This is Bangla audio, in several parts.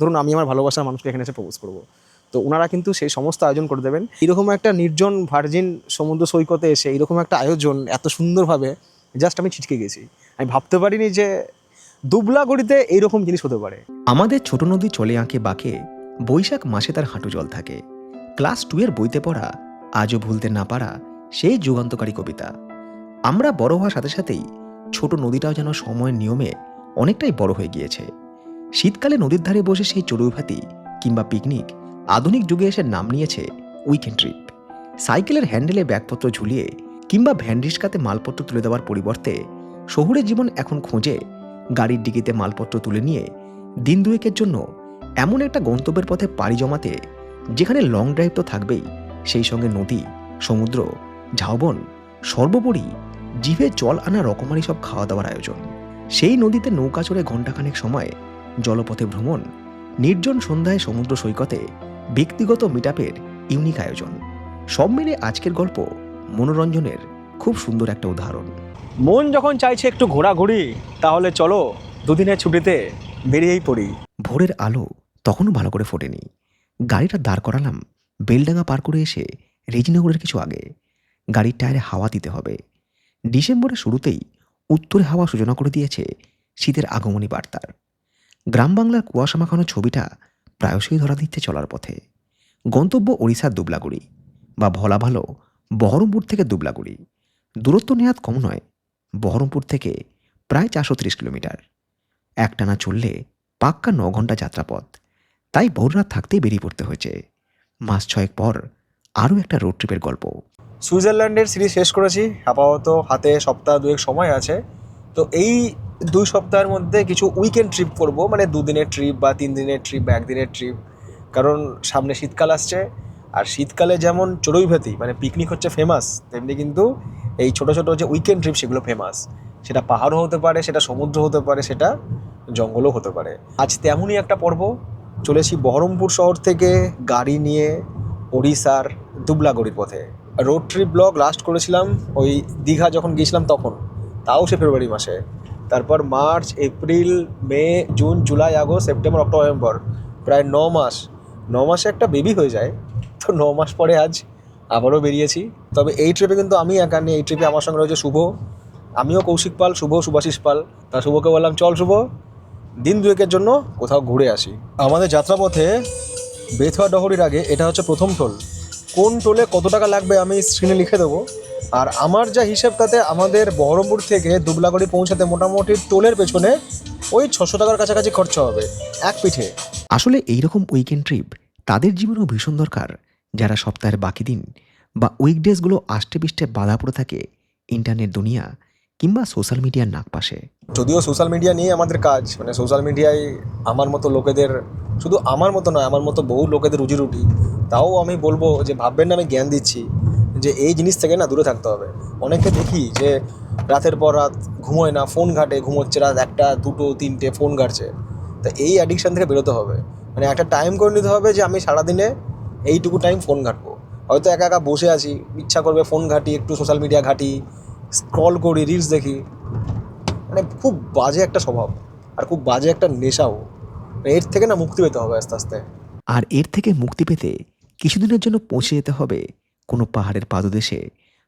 ধরুন আমি আমার ভালোবাসার মানুষকে এখানে এসে প্রপোজ করবো, তো ওনারা কিন্তু সেই সমস্ত আয়োজন করে দেবেন। এরকম একটা নির্জন ভার্জিন সমুদ্র সৈকতে এসে এরকম একটা আয়োজন এত সুন্দরভাবে, জাস্ট আমি ছিটকে গেছি। আমি ভাবতে পারিনি যে দুবলাগড়িতে এইরকম জিনিস হতে পারে। আমাদের ছোট নদী চলে আঁকে বাঁকে, বৈশাখ মাসে তার হাঁটু জল থাকে। ক্লাস 2 এর বইতে পড়া, আজও ভুলতে না পারা সেই যুগান্তকারী কবিতা। আমরা বড় হওয়ার সাথে সাথেই ছোট নদীটাও যেন সময়ের নিয়মে অনেকটাই বড় হয়ে গিয়েছে। শীতকালে নদীর ধারে বসে সেই চড়ুইভাতি কিংবা পিকনিক আধুনিক যুগে এসে নাম নিয়েছে উইকেন্ড ট্রিপ। সাইকেলের হ্যান্ডেলে ব্যাগপত্র ঝুলিয়ে কিংবা ভ্যান রিস্কাতে মালপত্র তুলে দেওয়ার পরিবর্তে শহুরে জীবন এখন খোঁজে গাড়ির ডিকিতে মালপত্র তুলে নিয়ে দিন দুয়েকের জন্য এমন একটা গন্তব্যের পথে পাড়ি জমাতে, যেখানে লং ড্রাইভ তো থাকবেই, সেই সঙ্গে নদী, সমুদ্র, ঝাউবন, সর্বোপরি জিভে জল আনা রকমারি সব খাওয়া দাওয়ার আয়োজন। সেই নদীতে নৌকা চড়ে ঘণ্টাখানেক সময় জলপথে ভ্রমণ, নির্জন সন্ধ্যায় সমুদ্র সৈকতে ব্যক্তিগত মিটআপের ইউনিক আয়োজন। সব মিলে আজকের গল্প মনোরঞ্জনের খুব সুন্দর একটা উদাহরণ। মন যখন চাইছে একটু ঘোরাঘুরি, তাহলে চলো দুদিনের ছুটিতে বেরিয়েই পড়ি। ভোরের আলো তখনও ভালো করে ফোটেনি। গাড়িটা দাঁড় করালাম বেলডাঙ্গা পার করে এসে রেজিনগরের কিছু আগে। গাড়ির টায়ারে হাওয়া দিতে হবে। ডিসেম্বরের শুরুতেই উত্তরে হাওয়া সূচনা করে দিয়েছে শীতের আগমনী বার্তার। গ্রাম বাংলার কুয়াশা মাখানো ছবিটা প্রায়শই ধরা দিচ্ছে চলার পথে। গন্তব্য ওড়িশার দুবলাগুড়ি, বা ভোলা ভালো বহরমপুর থেকে দুবলাগুড়ি। দূরত্ব নেহাত কম নয়, বহরমপুর থেকে প্রায় 430 কিলোমিটার। একটানা চললে পাক্কা 9 ঘন্টা যাত্রাপথ। তাই ভোররাত থাকতেই বেরিয়ে পড়তে হয়েছে। মাস 6 পর আরও একটা রোড ট্রিপের গল্প। সুইজারল্যান্ডের সিরিজ শেষ করেছি, আপাতত হাতে সপ্তাহ দুয়েক সময় আছে। তো এই 2 সপ্তাহের মধ্যে কিছু উইকেন্ড ট্রিপ করব, মানে 2 দিনের ট্রিপ বা 3 দিনের ট্রিপ বা 1 দিনের ট্রিপ। কারণ সামনে শীতকাল আসছে, আর শীতকালে যেমন চড়ুইভাতি মানে পিকনিক হচ্ছে ফেমাস, তেমনি কিন্তু এই ছোটো ছোটো যে উইকেন্ড ট্রিপ সেগুলো ফেমাস। সেটা পাহাড়ও হতে পারে, সেটা সমুদ্র হতে পারে, সেটা জঙ্গলও হতে পারে। আজ তেমনই একটা পর্ব। চলেছি বহরমপুর শহর থেকে গাড়ি নিয়ে ওড়িশার দুবলাগড়ির পথে। রোড ট্রিপ ব্লগ লাস্ট করেছিলাম ওই দীঘা যখন গিয়েছিলাম তখন, তাও সে ফেব্রুয়ারি মাসে। তারপর মার্চ, এপ্রিল, মে, জুন, জুলাই, আগস্ট, সেপ্টেম্বর, অক্টোবর, নভেম্বর, প্রায় 9 মাস। 9 মাসে একটা বেবি হয়ে যায়। তো 9 মাস পরে আজ আবারও বেরিয়েছি। তবে এই ট্রিপে কিন্তু আমি একা নেই, এই ট্রিপে আমার সঙ্গে রয়েছে শুভ। আমিও কৌশিক পাল, শুভ শুভাশিস পাল। তা শুভকে বললাম চল শুভ, দিন দুয়েকের জন্য কোথাও ঘুরে আসি। আমাদের যাত্রাপথে বেথুয়া ডহরির আগে এটা হচ্ছে প্রথম টোল। কোন টোলে কত টাকা লাগবে আমি স্ক্রিনে লিখে দেবো। আর আমার যা হিসেব তাতে আমাদের বহরমপুর থেকে দুবলাগড়ি পৌঁছাতে মোটামুটি টোলের পেছনে ওই 600 টাকার কাছাকাছি খরচা হবে এক পিঠে। আসলে এইরকম উইকেন্ড ট্রিপ তাদের জীবনেও ভীষণ দরকার, যারা সপ্তাহের বাকি দিন বা উইকডেজগুলো আষ্টে পিষ্টে বাধা পড়ে থাকে ইন্টারনেট দুনিয়া কিংবা সোশ্যাল মিডিয়ার নাকপাশে। যদিও সোশ্যাল মিডিয়া নিয়ে আমাদের কাজ, মানে সোশ্যাল মিডিয়ায় আমার মতো লোকেদের, শুধু আমার মতো নয়, আমার মতো বহু লোকেদের রুজি রুটি। তাও আমি বলবো যে ভাববেন না আমি জ্ঞান দিচ্ছি, যে এই জিনিস থেকে না দূরে থাকতে হবে। অনেকে দেখি যে রাতের পর রাত ঘুমোয় না, ফোন ঘাটে, ঘুমোচ্ছে রাত 1টা 2টো 3টে ফোন ঘাটছে। তা এই অ্যাডিকশান থেকে বেরোতে হবে। মানে একটা টাইম করে নিতে হবে যে আমি সারাদিনে এইটুকু টাইম ফোন ঘাটবো। হয়তো একা একা বসে আছি, ইচ্ছা করবে ফোন ঘাঁটি, একটু সোশ্যাল মিডিয়া ঘাঁটি, স্ক্রল করি, রিলস দেখি। মানে খুব বাজে একটা স্বভাব, আর খুব বাজে একটা নেশাও। এর থেকে না মুক্তি পেতে হবে আস্তে আস্তে। আর এর থেকে মুক্তি পেতে কিছুদিনের জন্য পৌঁছে যেতে হবে কোনো পাহাড়ের পাদদেশে,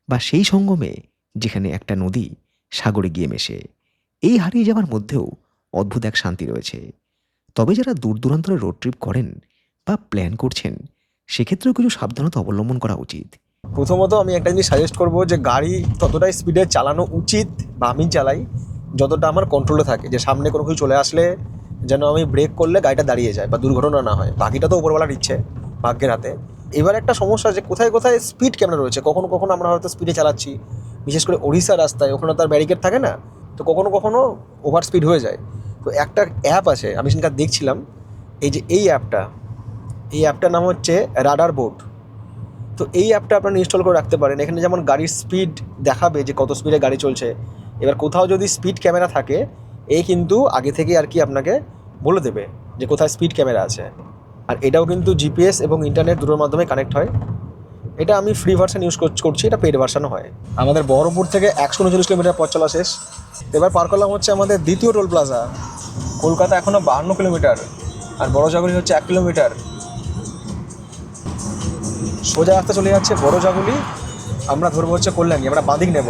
বা সেই সঙ্গমে যেখানে একটা নদী সাগরে গিয়ে মেশে। এই হারিয়ে যাওয়ার মধ্যেও অদ্ভুত এক শান্তি রয়েছে। তবে যারা দূর দূরান্তরে রোড ট্রিপ করেন বা প্ল্যান করছেন, সেক্ষেত্রেও কিছু সাবধানতা অবলম্বন করা উচিত। প্রথমত আমি একটা জিনিস সাজেস্ট করবো যে গাড়ি ততটাই স্পিডে চালানো উচিত, বা আমি চালাই যতটা আমার কন্ট্রোলে থাকে, যে সামনে কোনো কিছু চলে আসলে যেন আমি ব্রেক করলে গাড়িটা দাঁড়িয়ে যায় বা দুর্ঘটনা না হয়। বাকিটা তো উপরওয়ালার ইচ্ছে, ভাগ্যের হাতে। এবার একটা সমস্যা যে কোথায় কোথায় স্পিড ক্যামেরা রয়েছে। কখনো কখনো আমরা হয়তো স্পিডে চালাচ্ছি, বিশেষ করে ওড়িশা রাস্তায়, ওখানে তার ব্যারিকেড থাকে না, তো কখনো কখনো ওভার স্পিড হয়ে যায়। তো একটা অ্যাপ আছে, আমি সেখানকার দেখছিলাম, এই যে এই অ্যাপটার নাম হচ্ছে রাডার বোট। তো এই অ্যাপটা আপনারা ইনস্টল করে রাখতে পারেন। এখানে যেমন গাড়ির স্পিড দেখাবে যে কত স্পিডে গাড়ি চলছে। এবার কোথাও যদি স্পিড ক্যামেরা থাকে, এই কিন্তু আগে থেকে আর কি আপনাকে বলে দেবে যে কোথায় স্পিড ক্যামেরা আছে। আর এটাও কিন্তু জিপিএস এবং ইন্টারনেট দুটোর মাধ্যমে কানেক্ট হয়। এটা আমি ফ্রি ভার্সন ইউজ করছি, এটা পেড ভার্সানও হয়। আমাদের বহরমপুর থেকে 139 কিলোমিটার পথ চলা শেষ। এবার পার করলাম হচ্ছে আমাদের দ্বিতীয় টোল প্লাজা। কলকাতা এখনও 52 কিলোমিটার। আর বড় জাগুলি হচ্ছে 1 কিলোমিটার। সোজা রাস্তা চলে যাচ্ছে বড় জাগুলি, আমরা ধরবো হচ্ছে কল্যাণী, আমরা বাঁদিক নেব।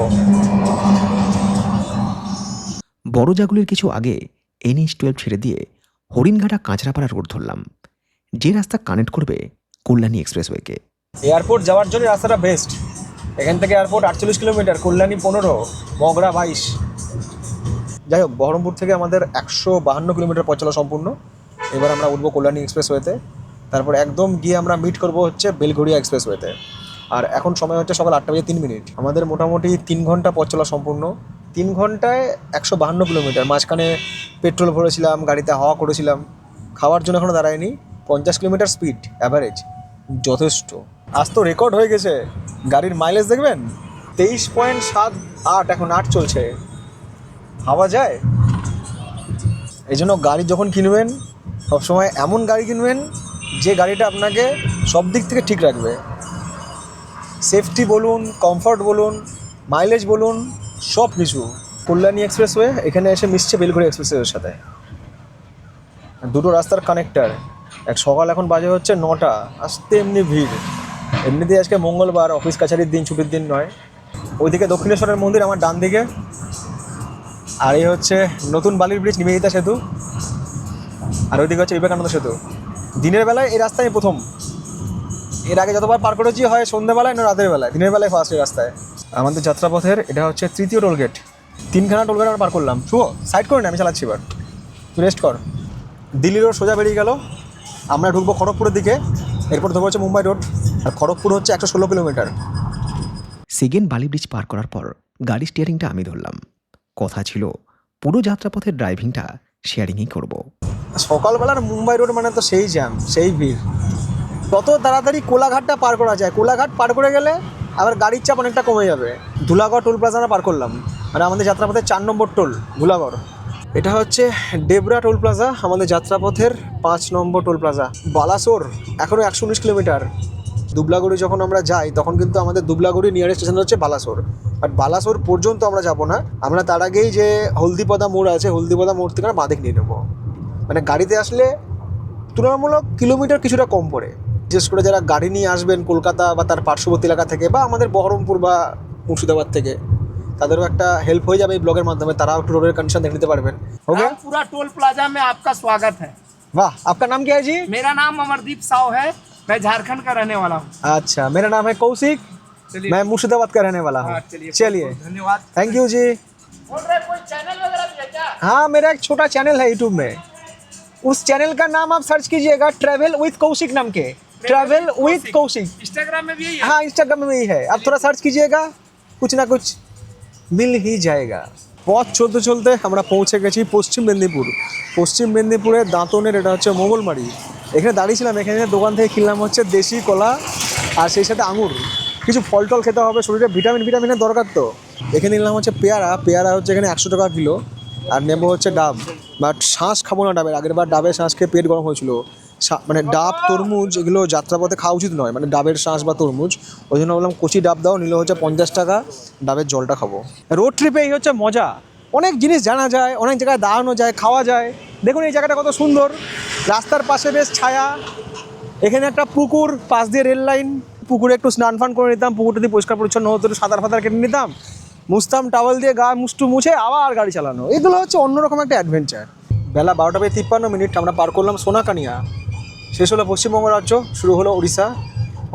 বড় জাগুলির কিছু আগে NH-12 ছেড়ে দিয়ে হরিণঘাটা কাঁচরাপাড়া রোড ধরলাম, যে রাস্তা কানেক্ট করবে কল্যাণী এক্সপ্রেসওয়েকে। এয়ারপোর্ট যাওয়ার জন্য রাস্তাটা বেস্ট। এখান থেকে এয়ারপোর্ট 48 কিলোমিটার, কল্যাণী 15, মগরা 22। যাই হোক, বহরমপুর থেকে আমাদের 152 কিলোমিটার পথ চলা সম্পূর্ণ। এবার আমরা উঠবো কল্যাণী এক্সপ্রেসওয়েতে, তারপর একদম গিয়ে আমরা মিট করব হচ্ছে বেলঘড়িয়া এক্সপ্রেসওয়েতে। আর এখন সময় হচ্ছে সকাল 8:03। আমাদের মোটামুটি 3 ঘন্টা পথ চলা সম্পূর্ণ। 3 ঘন্টায় 152 কিলোমিটার। মাঝখানে পেট্রোল ভরেছিলাম, গাড়িতে হাওয়া করেছিলাম, খাওয়ার জন্য এখনও দাঁড়ায়নি। 50 কিলোমিটার স্পিড অ্যাভারেজ, যথেষ্ট। আজ তো রেকর্ড হয়ে গেছে। গাড়ির মাইলেজ দেখবেন 23.78, এখন 8 চলছে। ভাবা যায়? এই জন্য গাড়ি যখন কিনবেন সবসময় এমন গাড়ি কিনবেন যে গাড়িটা আপনাকে সব দিক থেকে ঠিক রাখবে। সেফটি বলুন, কমফর্ট বলুন, মাইলেজ বলুন, সব কিছু। কল্যাণী এক্সপ্রেসওয়ে এখানে এসে মিশছে বেলঘড়ি এক্সপ্রেসওয়ের সাথে। দুটো রাস্তার কানেক্টার। সকাল এখন বাজে হচ্ছে 9টা, আসতে এমনি ভিড়। এমনিতেই আজকে মঙ্গলবার, অফিস কাছারির দিন, ছুটির দিন নয়। ওইদিকে দক্ষিণেশ্বরের মন্দির আমার ডান দিকে, আর এই হচ্ছে নতুন বালির ব্রিজ, নিবেদিতা সেতু, আর ওইদিকে হচ্ছে বিবেকানন্দ সেতু। দিনের বেলায় এই রাস্তায় প্রথম। এর আগে যতবার পার করেছি হয় সন্ধ্যেবেলায় না রাতের বেলায়, দিনের বেলায় ফার্স্ট এই রাস্তায়। আমাদের যাত্রাপথের এটা হচ্ছে 3য় টোলগেট। 3খানা টোলগেট আমরা পার করলাম। শুভ সাইড করে না, আমি চালাচ্ছি, এবার তুই রেস্ট কর। দিল্লি রোড সোজা বেরিয়ে গেল। আমরা ঢুকবো খড়গপুরের দিকে, এরপর ধরবো হচ্ছে মুম্বাই রোড। আর খড়গপুর হচ্ছে 116 কিলোমিটার। সেকেন্ড বালি ব্রিজ পার করার পর গাড়ি স্টিয়ারিংটা আমি ধরলাম। কথা ছিল পুরো যাত্রাপথের ড্রাইভিংটা শেয়ারিংই করব। সকালবেলার মুম্বাই রোড মানে তো সেই জ্যাম, সেই ভিড়। তত তাড়াতাড়ি কোলাঘাটটা পার করা যায়। কোলাঘাট পার করে গেলে আবার গাড়ির চাপ অনেকটা কমে যাবে। ধুলাগড় টোল প্লাজা পার করলাম, মানে আমাদের যাত্রাপথের 4 নম্বর টোল ধুলাগড়। এটা হচ্ছে ডেবরা টোল প্লাজা, আমাদের যাত্রাপথের 5 নম্বর টোল প্লাজা। বালাসোর এখনও 119 কিলোমিটার। দুবলাগড়ি যখন আমরা যাই তখন কিন্তু আমাদের দুবলাগড়ি নিয়ারেস্ট স্টেশন হচ্ছে বালাসোর। বাট বালাসোর পর্যন্ত আমরা যাব না, আমরা তার আগেই যে হলদিপদা মোড় আছে, হলদিপদা মোড় থেকে বাঁ দিক নিয়ে নেবো। মানে গাড়িতে আসলে তুলনামূলক কিলোমিটার কিছুটা কম পড়ে। বিশেষ করে যারা গাড়ি নিয়ে আসবেন কলকাতা বা তার পার্শ্ববর্তী এলাকা থেকে, বা আমাদের বহরমপুর বা মুর্শিদাবাদ থেকে, তাদেরও একটা হেল্প হয়ে যাবে এই ব্লগের মাধ্যমে। তারাও একটু রোডের কন্ডিশন দেখে নিতে পারবেন। ওকে, पूरा टोल प्लाजा में आपका स्वागत है। वाह, आपका नाम क्या है जी? मेरा नाम अमरदीप साव है, मैं झारखंड का रहने वाला हूँ। अच्छा, मेरा नाम है कौशिक, चलिए। मैं मुर्शिदाबाद का रहने वाला हूँ। हाँ, चलिए चलिए, धन्यवाद। थैंक यू जी। बोल रहे कोई चैनल वगैरह भी है क्या? हाँ, मेरा एक छोटा चैनल है यूट्यूब में। उस चैनल का नाम आप सर्च कीजिएगा, ट्रैवल विथ कौशिक नाम के। Travel with Kaushik. इंस्टाग्राम में भी यही है। हाँ, इंस्टाग्राम में भी है। आप थोड़ा सर्च कीजिएगा, कुछ ना कुछ মিল হি জায়গা। পথ চলতে চলতে আমরা পৌঁছে গেছি পশ্চিম মেদিনীপুর। পশ্চিম মেদিনীপুরের দাঁতনের এটা হচ্ছে মোগলমারি। এখানে দাঁড়িয়েছিলাম, এখানে দোকান থেকে কিনলাম হচ্ছে দেশি কলা আর সেই সাথে আঙুর। কিছু ফল টল খেতে হবে, শরীরে ভিটামিনের দরকার তো। এখানে নিলাম হচ্ছে পেয়ারা হচ্ছে এখানে 100 টাকা কিলো। আর নেবো হচ্ছে ডাব, বাট শাঁস খাবো না ডাবের। আগের বার ডাবের শাঁস খেয়ে পেট গরম হয়েছিল। মানে ডাব, তরমুজ এগুলো যাত্রাপথে খাওয়া উচিত নয়, মানে ডাবের শাঁস বা তরমুজ। ওই জন্য বললাম কচি ডাব দাও, নিলে হচ্ছে 50 টাকা। ডাবের জলটা খাবো। রোড ট্রিপে এই হচ্ছে মজা, অনেক জিনিস জানা যায়, অনেক জায়গায় দাঁড়ানো যায়, খাওয়া যায়। দেখুন এই জায়গাটা কত সুন্দর, রাস্তার পাশে বেশ ছায়া। এখানে একটা পুকুর, পাশ দিয়ে রেল লাইন। পুকুরে একটু স্নান ফান করে নিতাম, পুকুরটা দিয়ে পরিষ্কার পরিচ্ছন্ন হতো, একটু সাঁতার ফাতার কেটে নিতাম, মুছতাম টাওয়েল দিয়ে, গা মুছে আবার গাড়ি চালানো। এগুলো হচ্ছে অন্যরকম একটা অ্যাডভেঞ্চার। বেলা 12:53 আমরা পার করলাম সোনাকানিয়া। শেষ হলো পশ্চিমবঙ্গ রাজ্য, শুরু হলো উড়িষ্যা।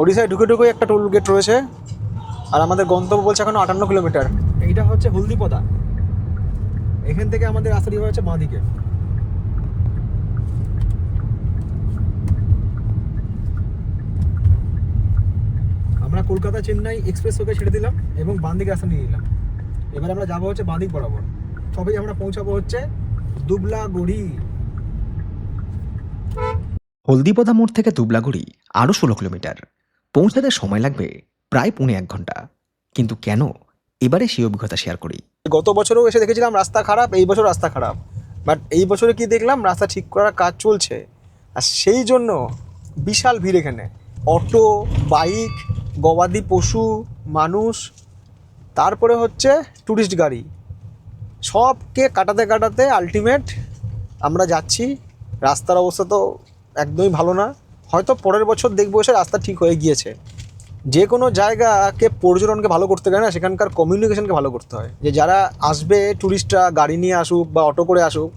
উড়িষ্যায় ঢুকে একটা টোল গেট রয়েছে। আর আমাদের গন্তব্য বলছে এখনো 58 কিলোমিটার। এইটা হচ্ছে হলদিপদা। এখান থেকে আমাদের রাস্তাটি হচ্ছে বাঁ দিকে। আমরা কলকাতা চেন্নাই এক্সপ্রেসওয়েকে ছেড়ে দিলাম এবং বাঁ দিকে রাস্তা নিয়ে নিলাম। এবার আমরা যাবো হচ্ছে বাঁ দিক বরাবর। তবেই আমরা পৌঁছাবো হচ্ছে দুবলাগড়ি। হলদিপদা মোড় থেকে দুবলাগুড়ি আরও 16 কিলোমিটার। পৌঁছাতে সময় লাগবে প্রায় 1.5 ঘন্টা। কিন্তু কেন, এবারে সেই অভিজ্ঞতা শেয়ার করি। গত বছরও এসে দেখেছিলাম রাস্তা খারাপ, এই বছর রাস্তা খারাপ। বাট এই বছরে কি দেখলাম, রাস্তা ঠিক করার কাজ চলছে। আর সেই জন্য বিশাল ভিড় এখানে। অটো, বাইক, গবাদি পশু, মানুষ, তারপরে হচ্ছে ট্যুরিস্ট গাড়ি, সবকে কাটাতে কাটাতে আলটিমেট আমরা যাচ্ছি রাস্তার অবস্থা তো একদমই ভালো না। হয়তো পরের বছর দেখবো এসে রাস্তা ঠিক হয়ে গিয়েছে। যে কোনো জায়গাকে পর্যটনকে ভালো করতে গেলে না সেখানকার কমিউনিকেশনকে ভালো করতে হয়, যে যারা আসবে ট্যুরিস্টরা গাড়ি নিয়ে আসুক বা অটো করে আসুক,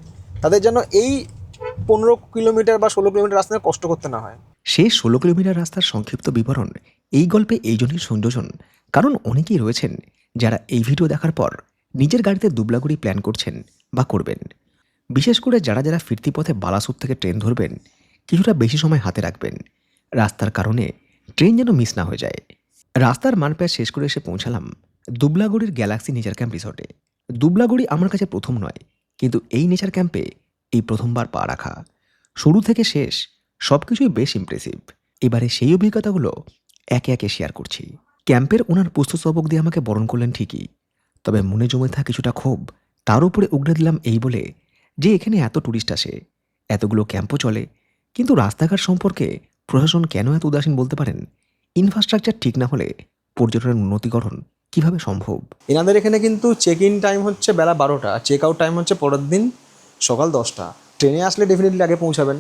তাদের যেন এই 15 কিলোমিটার বা 16 কিলোমিটার রাস্তায় কষ্ট করতে না হয়। শেষ 16 কিলোমিটার রাস্তার সংক্ষিপ্ত বিবরণ এই গল্পে এই জন্যই সংযোজন, কারণ অনেকেই রয়েছেন যারা এই ভিডিও দেখার পর নিজের গাড়িতে দুবলাগুড়ি প্ল্যান করছেন বা করবেন। বিশেষ করে যারা যারা ফিরতি পথে বালাসুর থেকে ট্রেন ধরবেন, কিছুটা বেশি সময় হাতে রাখবেন, রাস্তার কারণে ট্রেন যেন মিস না হয়ে যায়। রাস্তার মানপ্যাচ শেষ করে এসে পৌঁছালাম দুবলাগুড়ির গ্যালাক্সি নেচার ক্যাম্প রিসর্টে। দুবলাগুড়ি আমার কাছে প্রথম নয়, কিন্তু এই নেচার ক্যাম্পে এই প্রথমবার পা রাখা। শুরু থেকে শেষ সব কিছুই বেশ ইমপ্রেসিভ। এবারে সেই অভিজ্ঞতাগুলো একে একে শেয়ার করছি। ক্যাম্পের ওনার পুষ্পস্তবক দিয়ে আমাকে বরণ করলেন ঠিকই, তবে মনে জমে থাকা কিছুটা ক্ষোভ তার উপরে উগড়ে দিলাম এই বলে যে এখানে এত ট্যুরিস্ট আসে, এতগুলো ক্যাম্পও চলে, কিন্তু রাস্তাঘাট সম্পর্কে প্রশাসন কেন এত উদাসীন বলতে পারেন? ইনফ্রাস্ট্রাকচার ঠিক না হলে পর্যটনের উন্নতিকরণ কিভাবে সম্ভব? এনাদের এখানে কিন্তু চেক ইন টাইম হচ্ছে বেলা 12টা, চেক আউট টাইম হচ্ছে পরের দিন সকাল 10টা। ট্রেনে আসলে ডেফিনেটলি আগে পৌঁছাবেন,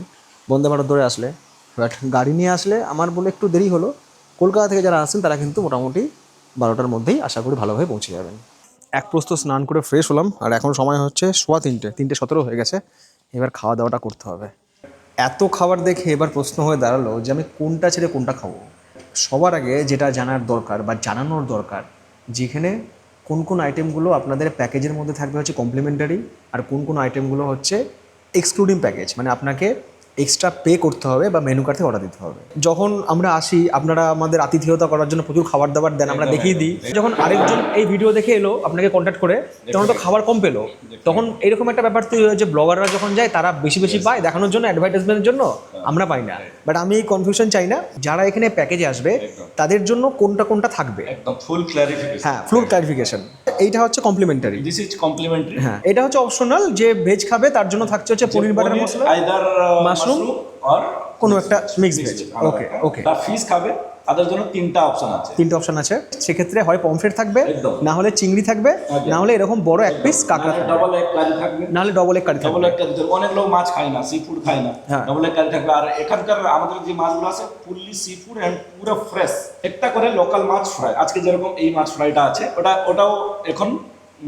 বন্দে ভারত ধরে আসলে। বাট গাড়ি নিয়ে আসলে আমার বলে একটু দেরি হলো। কলকাতা থেকে যারা আসছেন তারা কিন্তু মোটামুটি 12টার মধ্যেই আশা করি ভালোভাবে পৌঁছে যাবেন। এক প্রস্ত স্নান করে ফ্রেশ হলাম, আর এখন সময় হচ্ছে 3:15 হয়ে গেছে। এবার খাওয়া দাওয়াটা করতে হবে। এত খাবার দেখে এবার প্রশ্ন হয়ে দাঁড়ালো যে আমি কোনটা ছেড়ে কোনটা খাবো। সবার আগে যেটা জানার দরকার বা জানানোর দরকার, যেখানে কোন কোন আইটেমগুলো আপনাদের প্যাকেজের মধ্যে থাকবে হচ্ছে কমপ্লিমেন্টারি, আর কোন কোন আইটেমগুলো হচ্ছে এক্সক্লুডিং প্যাকেজ, মানে আপনাকে এক্সট্রা পে করতে হবে বা মেনু কার্ড থেকে অর্ডার দিতে হবে। যখন আমরা আসি আপনারা আমাদের আতিথেয়তা করার জন্য প্রচুর খাবার দাবার দেন, আমরা দেখিয়ে দিই। যখন আরেকজন এই ভিডিও দেখে এলো আপনাকে কন্ট্যাক্ট করে, তখন তো খাবার কম পেলো, তখন এরকম একটা ব্যাপার তৈরি হয় যে ব্লগাররা যখন যায় তারা বেশি বেশি পায় দেখানোর জন্য, অ্যাডভার্টাইজমেন্টের জন্য, আমরা পাই না। বাট আমি এই কনফিউশন চাই না, যারা এখানে প্যাকেজে আসবে তাদের জন্য কোনটা কোনটা থাকবে একদম ফুল ক্লারিফিকেশন। হ্যাঁ, ফুল ক্লারিফিকেশন। এইটা হচ্ছে কমপ্লিমেন্টারি, দিস ইজ কমপ্লিমেন্টারি। হ্যাঁ এটা হচ্ছে অপশনাল, যে ভেজ খাবে তার জন্য থাকছে হচ্ছে paneer butter masala, either mushroom or কোনো একটা মিক্স ভেজ। ওকে ওকে, তার ফিশ খাবে, তাদের জন্য তিনটা অপশন আছে। 3টে অপশন আছে। সেক্ষেত্রে হয় পমফ্রেট থাকবে, একদম। না হলে চিংড়ি থাকবে, না হলে এরকম বড় এক পিস কাঁকড়া থাকবে, ডাবল এক কারি থাকবে, না হলে ডবল এক কারি ডাবল থাকবে। এক কারি থাকবে। অনেক লোক মাছ খায় না, সি ফুড খায় না, হ্যাঁ। ডাবল এক কারি থাকবে। আর এখানকার আমাদের যে মাছগুলো আছে ফুললি সি ফুড এন্ড পুরো ফ্রেশ, একটা করে লোকাল মাছ ফ্রাই। আজকে যেরকম এই মাছ ফ্রাইটা আছে, ওটাও এখন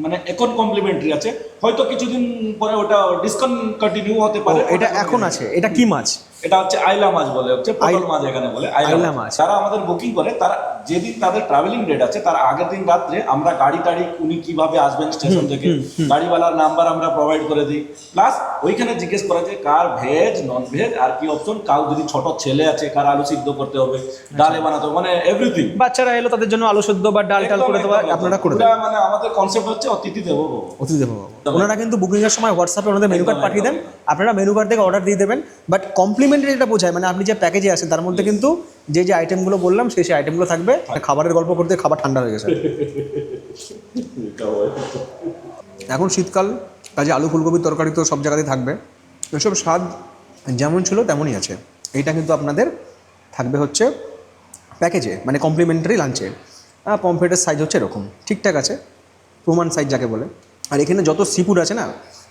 মানে এখন কমপ্লিমেন্টারি আছে। হয়তো কিছুদিন পরে ওটা ডিসকন্টিনিউ হতে ও, পারে। এটা এখন আছে। এটা কি মাছ? এটা হচ্ছে আইলা মাছ বলে, হচ্ছে পটল মাছ এখানে বলে আইলা মাছ। তারা আমাদের বুকিং করে, তারা যেদিন তাদের ট্রাভেলিং ডেট আছে তার আগের দিন রাত্রে আমরা গাড়ি টাড়ি উনি কিভাবে আসবেন স্টেশন থেকে, গাড়িওয়ালার নাম্বার আমরা প্রোভাইড করে দিই। প্লাস ওইখানে জিজ্ঞেস করা যে কার ভেজ নন ভেজ আর কি অপশন, কাউ যদি ছোট ছেলে আছে কার আলু সিদ্ধ করতে হবে, ডালে বানাতে হবে, মানে এভরিথিং। বাচ্চারা এলো তাদের জন্য আলু সেদ্ধ বা ডাল টাল করে দেওয়া আপনারা করে দেন। মানে আমাদের কনসেপ্ট হচ্ছে অতিথি দেবো। অতিথি দেবো। ওনারা কিন্তু বুকিং এর সময় হোয়াটসঅ্যাপে ওনাদের মেনু কার্ড পাঠিয়ে দেন, আপনারা মেনু কার্ড থেকে অর্ডার দিয়ে দেবেন। বাট কমপ্লিমেন্টারি এটা বোঝায় মানে আপনি যে প্যাকেজে আছেন তার মধ্যে কিন্তু যে যে আইটেমগুলো বললাম সেই সেই আইটেমগুলো থাকবে। খাবারের গল্প করতে খাবার ঠান্ডা হয়ে গেছে। এখন শীতকাল, কাজে আলু ফুলকপির তরকারি তো সব জায়গাতেই থাকবে। এসব স্বাদ যেমন ছিল তেমনই আছে। এইটা কিন্তু আপনাদের থাকবে হচ্ছে প্যাকেজে, মানে কমপ্লিমেন্টারি লাঞ্চে। পমফ্রেটের সাইজ হচ্ছে এরকম, ঠিকঠাক আছে, প্রমাণ সাইজ যাকে বলে। আর এখানে যত সি ফুড আছে না,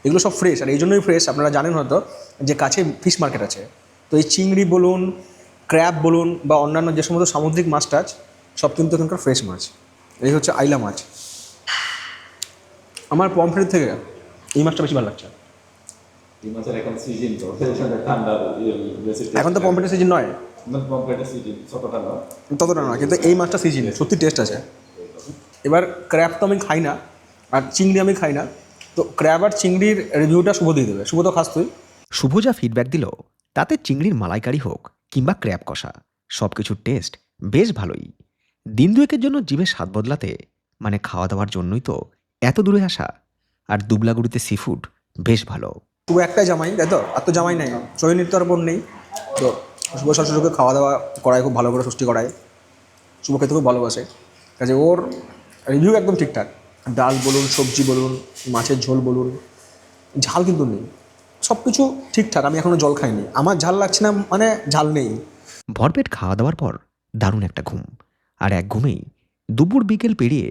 এগুলো সব ফ্রেশ। আর এই জন্যই ফ্রেশ, আপনারা জানেন হয়তো যে কাছে ফিশ মার্কেট আছে, তো এই চিংড়ি বলুন, ক্র্যাব বলুন বা অন্যান্য যে সমস্ত সামুদ্রিক মাছ টাছ সব কিন্তু এখানকার ফ্রেশ মাছ। এই হচ্ছে আইলা মাছ। আমার পমফ্রেট থেকে এই মাছটা বেশি ভালো লাগছে। এই মাছের এখন সিজন তো ঠান্ডা বেশি। এখন তো পমফ্রেটের সিজন নয়, পমফ্রেটের সিজন ছোটটা না, ততটা নয়, কিন্তু এই মাছটা সিজন, সত্যি টেস্ট আছে। এবার ক্র্যাব তো আমি খাই না, আর চিংড়ি আমি খাই না, তো ক্র্যাব আর চিংড়ির রিভিউটা শুভ দিয়ে দেবে। শুভ তো খাস তুই। শুভ যা ফিডব্যাক দিল তাতে চিংড়ির মালাইকারি হোক কিংবা ক্র্যাব কষা, সব কিছুর টেস্ট বেশ ভালোই। দিন দুয়েকের জন্য জিভে স্বাদ বদলাতে, মানে খাওয়া দাওয়ার জন্যই তো এত দূরে আসা। আর দুবলাগুড়িতে সি ফুড বেশ ভালো। শুভ একটাই জামাই, তাই তো? আর তো জামাই নাই, সোহিনীর তো আর বোন নেই। তো শুভ শ্বশুরকে খাওয়া দাওয়া করায় খুব ভালো করে, ষষ্ঠী করায়। শুভ খেতে খুব ভালোবাসে, কাজে ওর রিভিউ একদম ঠিকঠাক। ডাল বলুন, সবজি বলুন, মাছের ঝোল বলুন, ঝাল কিন্তু নেই, সব কিছু ঠিকঠাক। আমি এখনও জল খাইনি, আমার ঝাল লাগছে না মানে ঝাল নেই। ভরপেট খাওয়া দাওয়ার পর দারুণ একটা ঘুম, আর এক ঘুমেই দুপুর বিকেল পেরিয়ে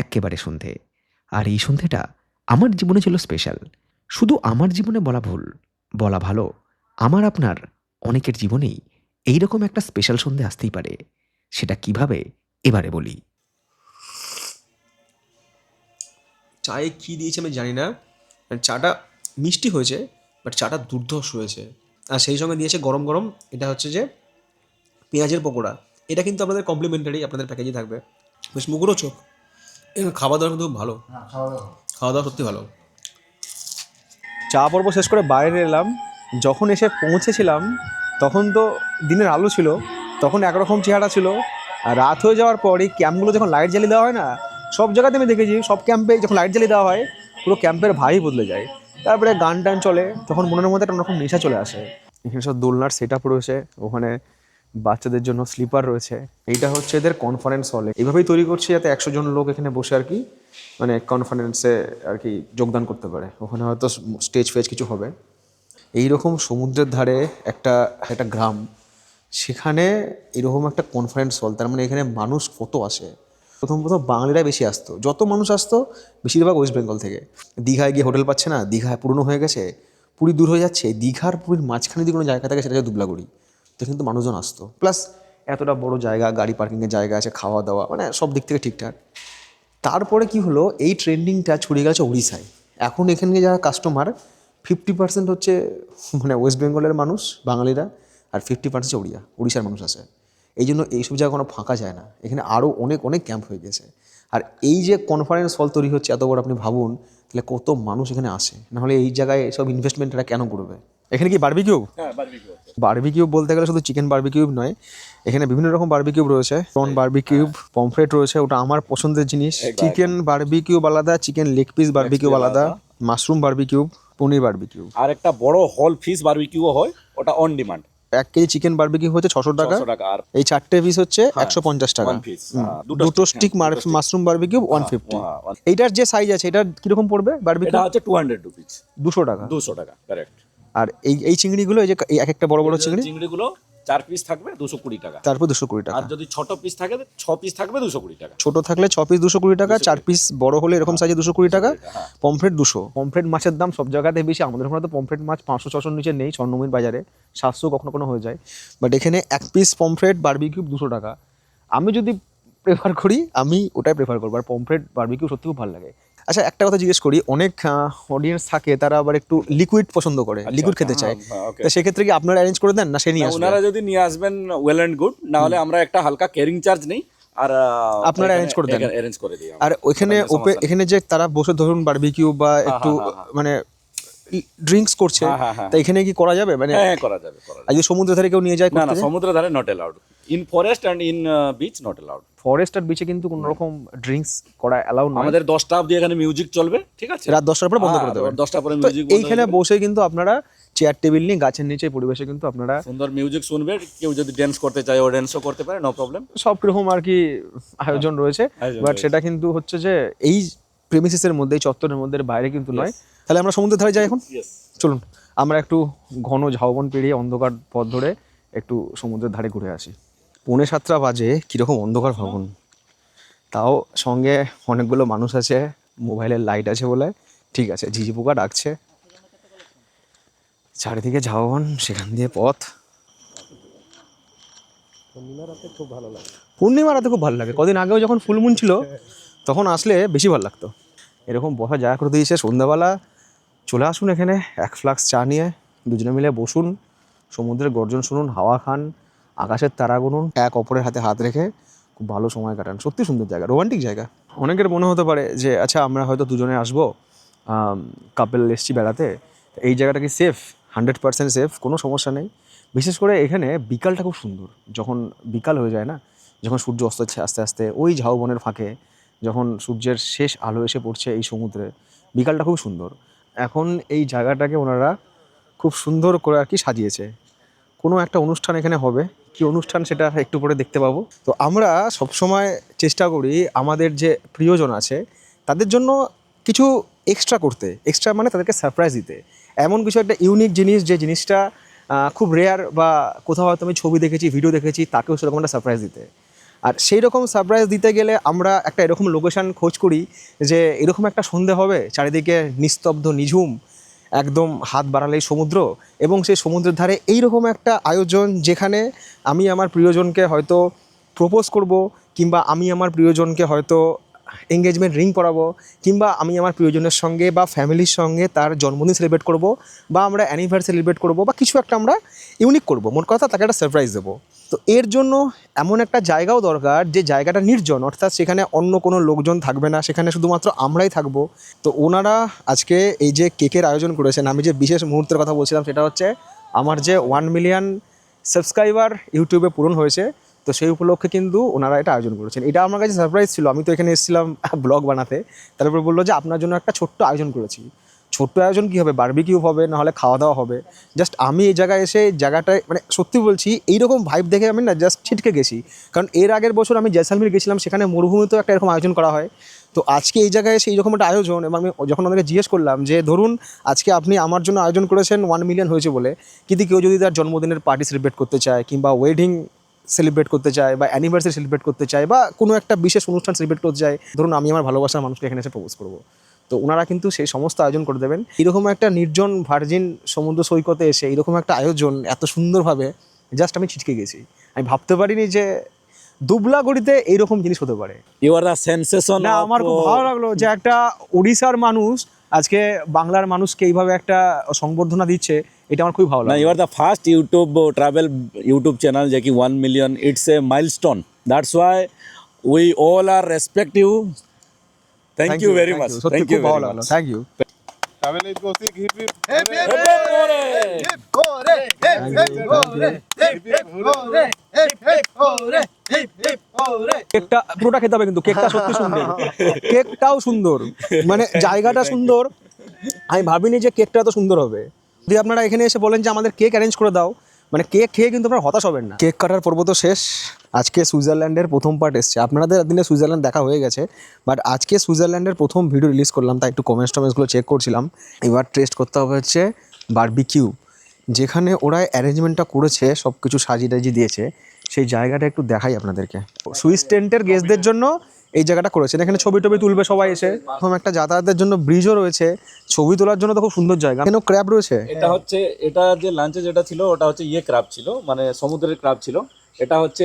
এক্কেবারে সন্ধে। আর এই সন্ধেটা আমার জীবনে ছিল স্পেশাল। শুধু আমার জীবনে বলা ভুল, বলা ভালো আমার আপনার অনেকের জীবনেই এইরকম একটা স্পেশাল সন্ধে আসতেই পারে। সেটা কিভাবে এবারে বলি। চায়ে কী দিয়েছে আমি জানি না, চাটা মিষ্টি হয়েছে, বাট চাটা দুর্ধর্ষ হয়েছে। আর সেই সঙ্গে দিয়েছে গরম গরম, এটা হচ্ছে যে পেঁয়াজের পকোড়া। এটা কিন্তু আপনাদের কমপ্লিমেন্টারি, আপনাদের প্যাকেজে থাকবে। বেশ মুখরোচক। খাওয়া দাওয়া কিন্তু ভালো, খাওয়া দাওয়া সত্যি ভালো। চা পর্ব শেষ করে বাইরে এলাম। যখন এসে পৌঁছেছিলাম তখন তো দিনের আলো ছিল, তখন একরকম চেহারা ছিল। আর রাত হয়ে যাওয়ার পর এই ক্যাম্পগুলো যখন লাইট জ্বালিয়ে দেওয়া হয় না, সব জায়গাতে আমি দেখেছি, সব ক্যাম্পে যখন লাইট জ্বালিয়ে দেওয়া হয় পুরো ক্যাম্পের ভাই বদলে যায়। তারপরে গান টান চলে, তখন মনের মধ্যে একটা অন্যরকম নেশা চলে আসে। এখানে সব দোলনার সেট আপ রয়েছে, ওখানে বাচ্চাদের জন্য স্লিপার রয়েছে। এইটা হচ্ছে এদের কনফারেন্স হলে, এইভাবেই তৈরি করছে যাতে 100 জন লোক এখানে বসে আর কি মানে কনফারেন্সে আর কি যোগদান করতে পারে। ওখানে হয়তো স্টেজ ফেজ কিছু হবে। এইরকম সমুদ্রের ধারে একটা একটা গ্রাম, সেখানে এরকম একটা কনফারেন্স হল, তার মানে এখানে মানুষ কত আসে। প্রথম বাঙালিরা বেশি আসতো, যত মানুষ আসতো বেশিরভাগ ওয়েস্ট বেঙ্গল থেকে। দীঘায় গিয়ে হোটেল পাচ্ছে না, দীঘায় পুরনো হয়ে গেছে, পুরী দূর হয়ে যাচ্ছে, দীঘার পুরীর মাঝখানে যদি কোনো জায়গা থাকে সেটা হচ্ছে দুবলাগুড়ি, তো কিন্তু মানুষজন আসতো। প্লাস এতটা বড় জায়গা, গাড়ি পার্কিংয়ের জায়গা আছে, খাওয়া দাওয়া মানে সব দিক থেকে ঠিকঠাক। তারপরে কি হলো, এই ট্রেন্ডিংটা ছড়িয়ে গেছে উড়িষ্যায়। এখন এখানে যারা কাস্টমার 50% হচ্ছে মানে ওয়েস্ট বেঙ্গলের মানুষ বাঙালিরা, আর 50% উড়িষ্যার মানুষ আছে। এই জন্য এইসব জায়গা কোনো ফাঁকা যায় না, এখানে আরও অনেক অনেক ক্যাম্প হয়ে গেছে। আর এই যে কনফারেন্স হল তৈরি হচ্ছে এত বড়, আপনি ভাবুন তাহলে কত মানুষ এখানে আসে, নাহলে এই জায়গায় এসব ইনভেস্টমেন্টটা কেন করবে। এখানে কি বারবিকিউ? বারবিকিউ বলতে গেলে শুধু চিকেন বারবিকিউ নয়, এখানে বিভিন্ন রকম বারবিকিউ রয়েছে। প্রন বারবিকিউ, পমফ্রেট রয়েছে, ওটা আমার পছন্দের জিনিস। চিকেন বারবিকিউ আলাদা, চিকেন লেগ পিস বারবিকিউ আলাদা, মাশরুম বারবিকিউ, পনির বারবিকিউ। আর একটা বড় হল ফিশ বারবিকিউ হয়, ওটা on demand. 1 KG chicken barbecue হচ্ছে 600 টাকা, আর এই 4টে পিস হচ্ছে 150 টাকা। দুটো স্টিক মাশরুম বারবিকিউ 150। এইটার যে সাইজ আছে এটা কিরকম পড়বে বারবিকিউ? এটা হচ্ছে 200 রুপিস, 200 টাকা। 200 টাকা, কারেক্ট। আর এই চিংড়িগুলো, এই যে এক একটা বড় বড় চিংড়ি, চিংড়িগুলো 4 পিস থাকবে 220 টাকা, তারপর 220 টাকা। আর যদি ছোট পিস থাকে 6 পিস থাকবে 220 টাকা। ছোট থাকলে 6 পিস 220 টাকা, 4 পিস বড় হলে এরকম সাইজে 220 টাকা। পমফ্রেট 200। পমফ্রেট মাছের দাম সব জায়গাতে বেশি, আমাদের ওখানে তো পমফ্রেট মাছ 500-600 নিচে নেই, স্বর্ণময়ীর বাজারে 700 কখনো কোনো হয়ে যায়। বাট এখানে 1 পিস পমফ্রেট বারবিকিউ 200 টাকা। আমি যদি প্রেফার করি, আমি ওটাই প্রেফার করবো। আর পমফ্রেট বারবিকিউ সত্যি খুব ভালো লাগে। আচ্ছা, একটা কথা জিজ্ঞেস করি, অনেক অডিয়েন্স থাকে তারা আবার একটু লিকুইড পছন্দ করে, লিকুইড খেতে চায়, তো সেক্ষেত্রে কি আপনারা অ্যারেঞ্জ করে দেন না সে নিয়ে আসবে? ওনারা যদি নিয়ে আসবেন ওয়েল এন্ড গুড, না হলে আমরা একটা হালকা ক্যারিং চার্জ নেই, আর আপনারা অ্যারেঞ্জ করে দেন? অ্যারেঞ্জ করে দিই। আর ওইখানে এখানে যে তারা বসে ধরুন বারবিকিউ বা একটু মানে ড্রিঙ্কস করছে, তা এখানে কি করা যাবে? মানে হ্যাঁ, করা যাবে। আর যদি সমুদ্র ধারে কেউ নিয়ে যায়? না, সমুদ্র ধারে not allowed, in forest and in beach not allowed. Forest আর বিচে কিন্তু কোনো রকম ড্রিঙ্কস করা অ্যালাউ নয়। আমাদের 10টা অবধি এখানে মিউজিক চলবে, ঠিক আছে? রাত 10টার পরে বন্ধ করে দেবেন। 10টা পরে তো মিউজিক। এইখানে বসে কিন্তু আপনারা চেয়ার টেবিল নিয়ে গাছের নিচে পরিবেশে কিন্তু আপনারা সুন্দর মিউজিক শুনবে। কেউ যদি ড্যান্স করতে চায় ও ড্যান্সও করতে পারে, নো প্রবলেম। সব রকম আর কি আয়োজন রয়েছে। বাট সেটা কিন্তু হচ্ছে যে এই প্রেমিসিসের মধ্যে, এই চত্বরের মধ্যে, বাইরে কিন্তু নয়। তাহলে আমরা সমুদ্রের ধারে যাই এখন। চলুন আমরা একটু ঘন ঝাউবন পেরিয়ে অন্ধকার পথ ধরে একটু সমুদ্রের ধারে ঘুরে আসি। 6:45 বাজে, কীরকম অন্ধকার ভাবুন। তাও সঙ্গে অনেকগুলো মানুষ আছে, মোবাইলের লাইট আছে বলে ঠিক আছে। ঝিঝি পোকা ডাকছে, চারিদিকে ঝাউবন, সেখান দিয়ে পথ। পূর্ণিমা রাতে খুব ভালো লাগে। কদিন আগেও যখন ফুল মুন ছিল তখন আসলে বেশি ভালো লাগতো। এরকম বসা জায়গা করে দিয়েছে, সন্ধ্যাবেলা চলে আসুন এখানে, 1 ফ্লাক্স চা নিয়ে দুজনে মিলে বসুন, সমুদ্রের গর্জন শুনুন, হাওয়া খান, আকাশের তারা গুনুন, এক অপরের হাতে হাত রেখে খুব ভালো সময় কাটান। সত্যি সুন্দর জায়গা, রোমান্টিক জায়গা। অনেকের মনে হতে পারে যে আচ্ছা আমরা হয়তো দুজনে আসবো, কাপেল এসছি বেড়াতে, এই জায়গাটা কি সেফ? 100% সেফ, কোনো সমস্যা নেই। বিশেষ করে এখানে বিকালটা খুব সুন্দর, যখন বিকাল হয়ে যায় না, যখন সূর্য অস্ত হচ্ছে আস্তে আস্তে, ওই ঝাউবনের ফাঁকে যখন সূর্যের শেষ আলো এসে পড়ছে এই সমুদ্রে, বিকালটা খুব সুন্দর। এখন এই জায়গাটাকে ওনারা খুব সুন্দর করে আর কি সাজিয়েছে। কোনো একটা অনুষ্ঠান এখানে হবে, কি অনুষ্ঠান সেটা একটু পরে দেখতে পাবো। তো আমরা সবসময় চেষ্টা করি আমাদের যে প্রিয়জন আছে তাদের জন্য কিছু এক্সট্রা করতে, এক্সট্রা মানে তাদেরকে সারপ্রাইজ দিতে। এমন কিছু একটা ইউনিক জিনিস, যে জিনিসটা খুব রেয়ার, বা কোথাও হয়তো আমি ছবি দেখেছি, ভিডিও দেখেছি, তাকেও সেরকম একটা সারপ্রাইজ দিতে। আর সেই রকম সারপ্রাইজ দিতে গেলে আমরা একটা এরকম লোকেশান খোঁজ করি যে এরকম একটা সন্ধে হবে, চারিদিকে নিস্তব্ধ, নিঝুম, একদম হাত বাড়ালেই সমুদ্র, এবং সেই সমুদ্রের ধারে এইরকম একটা আয়োজন যেখানে আমি আমার প্রিয়জনকে হয়তো প্রপোজ করব, কিংবা আমি আমার প্রিয়জনকে হয়তো এঙ্গেজমেন্ট রিং পরাবো, কিংবা আমি আমার প্রিয়জনের সঙ্গে বা ফ্যামিলির সঙ্গে তার জন্মদিন সেলিব্রেট করব, বা আমরা অ্যানিভার্সারি সেলিব্রেট করব, বা কিছু একটা আমরা ইউনিক করব, মোট কথা তাকে একটা সারপ্রাইজ দেবো। তো এর জন্য এমন একটা জায়গাও দরকার যে জায়গাটা নির্জন, অর্থাৎ সেখানে অন্য কোনো লোকজন থাকবে না, সেখানে শুধুমাত্র আমরাই থাকবো। তো ওনারা আজকে এই যে কেকের আয়োজন করেছেন, আমি যে বিশেষ মুহূর্তের কথা বলছিলাম সেটা হচ্ছে আমার যে 1 মিলিয়ন সাবস্ক্রাইবার ইউটিউবে পূরণ হয়েছে, তো সেই উপলক্ষে কিন্তু ওনারা এটা আয়োজন করেছেন। এটা আমার কাছে সারপ্রাইজ ছিল। আমি তো এখানে এসেছিলাম ব্লগ বানাতে, তারপর বললো যে আপনার জন্য একটা ছোট্ট আয়োজন করেছি। ছোট্ট আয়োজন কী হবে, বারবিকিউ হবে, নাহলে খাওয়া দাওয়া হবে। জাস্ট আমি এই জায়গায় এসে জায়গাটায় মানে সত্যি বলছি এইরকম ভাইব দেখে আমি না জাস্ট ছিটকে গেছি। কারণ এর আগের বছর আমি জয়সালমীর গেছিলাম, সেখানে মরুভূমিতেও একটা এরকম আয়োজন করা হয়। তো আজকে এই জায়গায় এসে এইরকম একটা আয়োজন, এবং আমি যখন ওনাকে জিজ্ঞেস করলাম যে ধরুন আজকে আপনি আমার জন্য আয়োজন করেছেন 1 মিলিয়ন হয়েছে বলে, কিন্তু কেউ যদি তার জন্মদিনের পার্টি সেলিব্রেট করতে চায়, কিংবা ওয়েডিং সেলিব্রেট করতে চায়, বা অ্যানিভার্সারি সেলিব্রেট করতে চায়, বা কোনো একটা বিশেষ অনুষ্ঠান সেলিব্রেট করতে চায়, ধরুন আমি আমার ভালোবাসার মানুষকে এখানে এসে প্রপোজ করবো, তো ওনারা কিন্তু সেই সমস্ত আয়োজন করে দেবেন। এরকম একটা নির্জন ভার্জিন সমুদ্র সৈকতে এসে এরকম একটা আয়োজন এত সুন্দরভাবে, জাস্ট আমি ছিটকে গেছি। আমি ভাবতে পারিনি যে দুবলাগড়িতে এইরকম জিনিস হতে পারে। You are the sensation. না, আমার খুব ভালো লাগলো যে একটা উড়িষ্যার মানুষ আজকে বাংলার মানুষকে এইভাবে একটা সংবর্ধনা দিচ্ছে, এটা আমার খুবই ভালো না, লাগলো। You are the first YouTube travel YouTube channel যে কি 1 million, it's a milestone. That's why we all are respect you. Thank you very much. সত্যি থ্যাংক ইউ খুব ভালো ভেরি লাগলো, much. Thank you. Travel is Gosik, hip hip. কেকটা পুরোটা খেতে হবে, কিন্তু কেকটা সত্যি সুন্দর, কেকটাও সুন্দর, মানে জায়গাটা সুন্দর। আমি ভাবিনি যে কেকটা এত সুন্দর হবে। যদি আপনারা এখানে এসে বলেন যে আমাদের কেক অ্যারেঞ্জ করে দাও, মানে কেক খেয়ে কিন্তু আপনারা হতাশ হবেন না। কেক কাটার পর্ব তো শেষ। আজকে সুইজারল্যান্ডের প্রথম পার্ট এসছে। আপনাদের দিনে সুইজারল্যান্ড দেখা হয়ে গেছে, বাট আজকে সুইজারল্যান্ডের প্রথম ভিডিও রিলিজ করলাম, তাই একটু কমেন্টসগুলো চেক করছিলাম। এবার টেস্ট করতে হবে হচ্ছে বারবিকিউ, যেখানে ওরা অ্যারেঞ্জমেন্টটা করেছে, সব কিছু সাজিয়ে টাজিয়ে দিয়েছে। সেই জায়গাটা একটু দেখাই আপনাদেরকে। সুইস টেন্টের গেস্টদের জন্য এই জায়গাটা করেছেন, এখানে ছবি টবি তুলবে সবাই এসে। প্রথম একটা যাতায়াতের জন্য ব্রিজও রয়েছে, ছবি তোলার জন্য তো খুব সুন্দর জায়গা। এখানেও ক্র্যাব রয়েছে। এটা হচ্ছে, এটা যে লাঞ্চে যেটা ছিল ওটা হচ্ছে ক্রাব ছিল, মানে সমুদ্রের ক্রাব ছিল। এটা হচ্ছে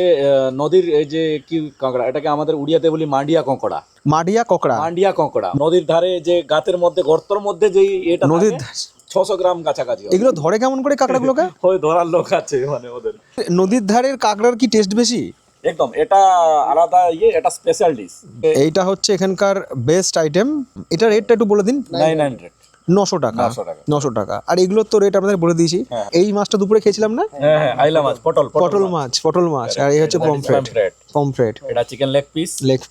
নদীর এই যে কি কাঁকড়া, এটাকে আমাদের উড়িয়াতে বলি মান্ডিয়া কঙ্কড়া। মাডিয়া ককড়া। মান্ডিয়া কঙ্কড়া নদীর ধারে যে গাতের মধ্যে গর্তর মধ্যে যে এটা নদীর থাকে, 600 গ্রাম কাছাকাছি হবে। এগুলো ধরে কেমন করে কাঁকড়াগুলোকে? ওই ধরার লোক আছে মানে ওদের। নদীর ধারের কাঁকড়ার কি টেস্ট বেশি? একদম, এটা আলাদা এটা স্পেশাল ডিশ। এইটা হচ্ছে এখানকার বেস্ট আইটেম। এটা রেটটা একটু বলে দিন। 900। 900 টাকা। 900 টাকা। 900 টাকা। আর এগুলোর তো রেট আপনাদের বলে দিয়েছি। হ্যাঁ। এই মাছটা দুপুরে খেয়েছিলাম না? হ্যাঁ, আইলা মাছ, পটল মাছ। আর এই হচ্ছে পমফ্রেট। এটা চিকেন লেগ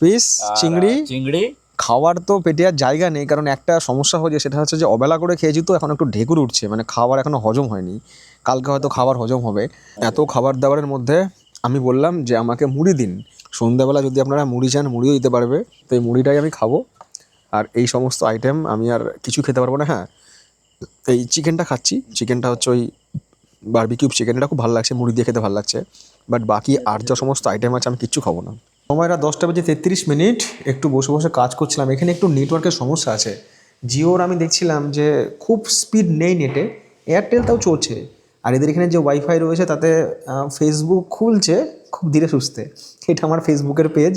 পিস, চিংড়ি। খাওয়ার তো পেটে আর জায়গা নেই, কারণ একটা সমস্যা হয়েছে, সেটা হচ্ছে যে অবেলা করে খেয়েছি তো এখন একটু ঢেকুর উঠছে, মানে খাবার এখনো হজম হয়নি। কালকে হয়তো খাবার হজম হবে। এত খাবার দাবারের মধ্যে আমি বললাম যে আমাকে মুড়ি দিন। সন্ধ্যাবেলা যদি আপনারা মুড়ি চান, মুড়িও দিতে পারবে। তো এই মুড়িটাই আমি খাবো, আর এই সমস্ত আইটেম আমি আর কিছু খেতে পারবো না। হ্যাঁ, এই চিকেনটা খাচ্ছি। চিকেনটা হচ্ছে ওই বারবিকিউ চিকেন, এটা খুব ভালো লাগছে, মুড়ি দিয়ে খেতে ভালো লাগছে। বাট বাকি আর যা সমস্ত আইটেম আছে আমি কিচ্ছু খাবো না। সময়টা 10:33। একটু বসে বসে কাজ করছিলাম। এখানে একটু নেটওয়ার্কের সমস্যা আছে। জিওর আমি দেখছিলাম যে খুব স্পিড নেই নেটে, এয়ারটেল তাও চলছে। আর এদের এখানে যে ওয়াইফাই রয়েছে তাতে ফেসবুক খুলছে খুব ধীরে সুস্থে। এটা আমার ফেসবুকের পেজ,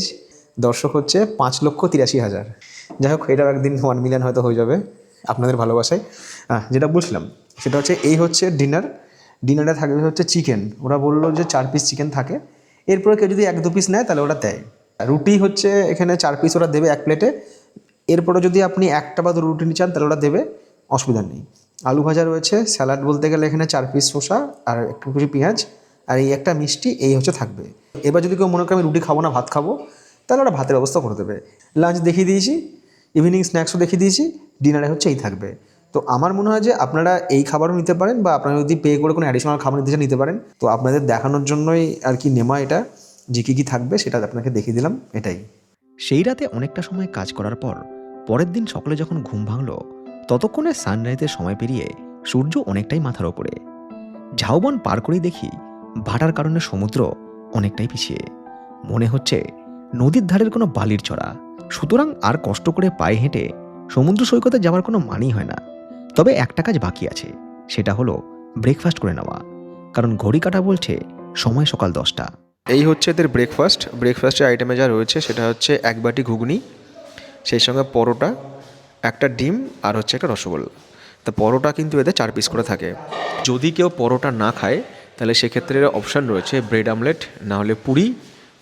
দর্শক হচ্ছে 5,83,000। যাই হোক, এটাও একদিন 1 মিলিয়ন হয়তো হয়ে যাবে আপনাদের ভালোবাসায়। যেটা বলছিলাম সেটা হচ্ছে এই হচ্ছে ডিনারে থাকবে হচ্ছে চিকেন। ওরা বললো যে 4 পিস চিকেন থাকে, এরপরে কেউ যদি 1-2 পিস নেয় তাহলে ওরা দেয়। রুটি হচ্ছে এখানে 4 পিস ওরা দেবে 1 প্লেটে। এরপরে যদি আপনি 1টা বা 2 রুটি চান তাহলে ওরা দেবে, অসুবিধা নেই। আলু ভাজা রয়েছে, স্যালাড বলতে গেলে এখানে 4 পিস শসা আর একটু কিছু পেঁয়াজ, আর এই একটা মিষ্টি, এই হচ্ছে থাকবে। এবার যদি কেউ মনে করে আমি রুটি খাবো না, ভাত খাবো, তাহলে ওরা ভাতের ব্যবস্থা করে দেবে। লাঞ্চ দেখিয়ে দিয়েছি, ইভিনিং স্ন্যাক্সও দেখিয়ে দিয়েছি, ডিনারে হচ্ছে এই থাকবে। তো আমার মনে হয় যে আপনারা এই খাবারও নিতে পারেন, বা আপনারা যদি পে করে কোনো অ্যাডিশনাল খাবার নিতে চান নিতে পারেন। তো আপনাদের দেখানোর জন্যই আর কি নেওয়া এটা, যে কী কী থাকবে সেটা আপনাকে দেখিয়ে দিলাম, এটাই। সেই রাতে অনেকটা সময় কাজ করার পর পরের দিন সকালে যখন ঘুম ভাঙল, ততক্ষণে সানরাইজের সময় পেরিয়ে সূর্য অনেকটাই মাথার ওপরে। ঝাউবন পার করেই দেখি ভাটার কারণে সমুদ্র অনেকটাই পিছিয়ে। মনে হচ্ছে নদীর ধারের কোনো বালির চড়া। সুতরাং আর কষ্ট করে পায়ে হেঁটে সমুদ্র সৈকতে যাওয়ার কোনো মানেই হয় না। তবে একটা কাজ বাকি আছে, সেটা হলো ব্রেকফাস্ট করে নেওয়া, কারণ ঘড়ি কাটা বলছে সময় সকাল 10টা। এই হচ্ছে এদের ব্রেকফাস্টের আইটেমে যা রয়েছে সেটা হচ্ছে এক বাটি ঘুগনি, সেই সঙ্গে পরোটা, একটা ডিম আর হচ্ছে একটা রসগোল্লা। তা পরোটা কিন্তু এদের 4 পিস করে থাকে। যদি কেউ পরোটা না খায় তাহলে সেক্ষেত্রে অপশান রয়েছে ব্রেড আমলেট, না হলে পুরি,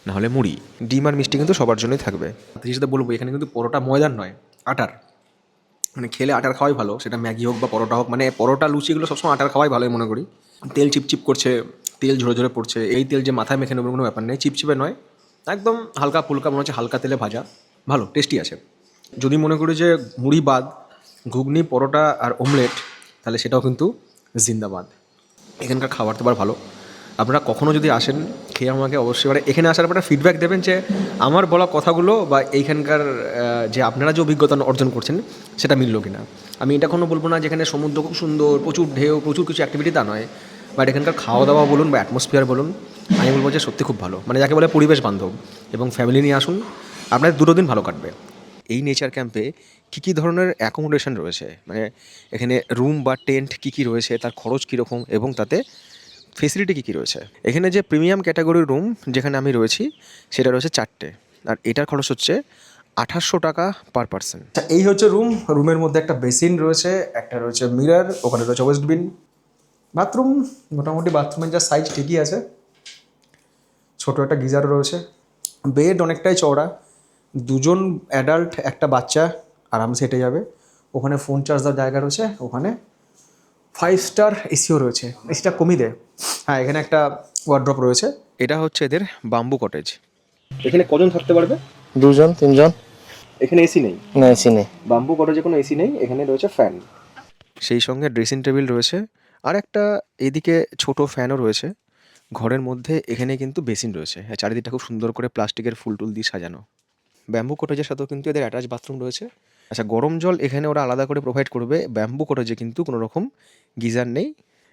না হলে মুড়ি। ডিম আর মিষ্টি কিন্তু সবার জন্যই থাকবে। সেই সাথে বলবো এখানে কিন্তু পরোটা ময়দার নয়, আটার। মানে খেলে আটার খাওয়াই ভালো, সেটা ম্যাগি হোক বা পরোটা হোক। মানে পরোটা লুচিগুলো সবসময় আটার খাওয়াই ভালোই মনে করি। তেল চিপচিপ করছে, তেল ঝরে ঝরে পড়ছে, এই তেল যে মাথায় মেখে নেবার কোনো ব্যাপার নেই, চিপচিপে নয়, একদম হালকা ফুলকা, মনে হচ্ছে হালকা তেলে ভাজা, ভালো টেস্টি আছে। যদি মনে করি যে মুড়ি বাদ ঘুগনি, পরোটা আর অমলেট, তাহলে সেটাও কিন্তু জিন্দাবাদ। এখানকার খাবার দাবার ভালো। আপনারা কখনও যদি আসেন খেয়ে আমাকে অবশ্যই, মানে এখানে আসার পর ফিডব্যাক দেবেন যে আমার বলা কথাগুলো বা এইখানকার যে আপনারা যে অভিজ্ঞতা অর্জন করছেন সেটা মিললো কিনা। আমি এটা কোনো বলবো না যেখানে সমুদ্র খুব সুন্দর, প্রচুর ঢেউ, প্রচুর কিছু অ্যাক্টিভিটি, তা নয়। বাট এখানকার খাওয়া দাওয়া বলুন বা অ্যাটমসফিয়ার বলুন, আমি বলবো যে সত্যি খুব ভালো। মানে যাকে বলে পরিবেশ বান্ধব, এবং ফ্যামিলি নিয়ে আসুন, আপনার 2 দিন ভালো কাটবে। এই নেচার ক্যাম্পে কী কী ধরনের অ্যাকোমোডেশন রয়েছে, মানে এখানে রুম বা টেন্ট কী কী রয়েছে, তার খরচ কীরকম এবং তাতে ফেসিলিটি কী কী রয়েছে। এখানে যে প্রিমিয়াম ক্যাটাগরির রুম যেখানে আমি রয়েছি সেটা রয়েছে 4টে, আর এটার খরচ হচ্ছে 2800 টাকা পার পারসন। এই হচ্ছে রুমের মধ্যে একটা বেসিন রয়েছে, একটা রয়েছে মিরর, ওখানে রয়েছে ওয়েস্টবিন, বাথরুম। মোটামুটি বাথরুমের যা সাইজ ঠিকই আছে, ছোটো একটা গিজার রয়েছে, বেড অনেকটাই চওড়া, 2জন অ্যাডাল্ট একটা বাচ্চা আরামসে হেঁটে যাবে। ওখানে ফোন চার্জ দেওয়ার জায়গা রয়েছে, ওখানে 5 স্টার এসিও রয়েছে, এসিটা কমিয়ে দেয়। হ্যাঁ, এখানে একটা ওয়ার্ড্রপ রয়েছে। এটা হচ্ছে এদের বাম্বু কটেজ। এখানে কজন থাকতে পারবে? 2জন 3জন। এখানে এসি নেই, না এসি নেই। বাম্বু কটেজে কোনো এসি নেই, এখানে রয়েছে ফ্যান। সেই সঙ্গে ড্রেসিং টেবিল রয়েছে, আর একটা এদিকে ছোট ফ্যানও রয়েছে ঘরের মধ্যে। এখানে কিন্তু বেসিন রয়েছে, চারিদিকটা খুব সুন্দর করে প্লাস্টিকের ফুল টুল দিয়ে সাজানো। ব্যাম্বু কটেজের সাথেও কিন্তু এদের অ্যাটাচ বাথরুম রয়েছে। আচ্ছা, গরম জল এখানে ওরা আলাদা করে প্রোভাইড করবে। ব্যাম্বু কটেজে কিন্তু কোনো রকম গিজার নেই।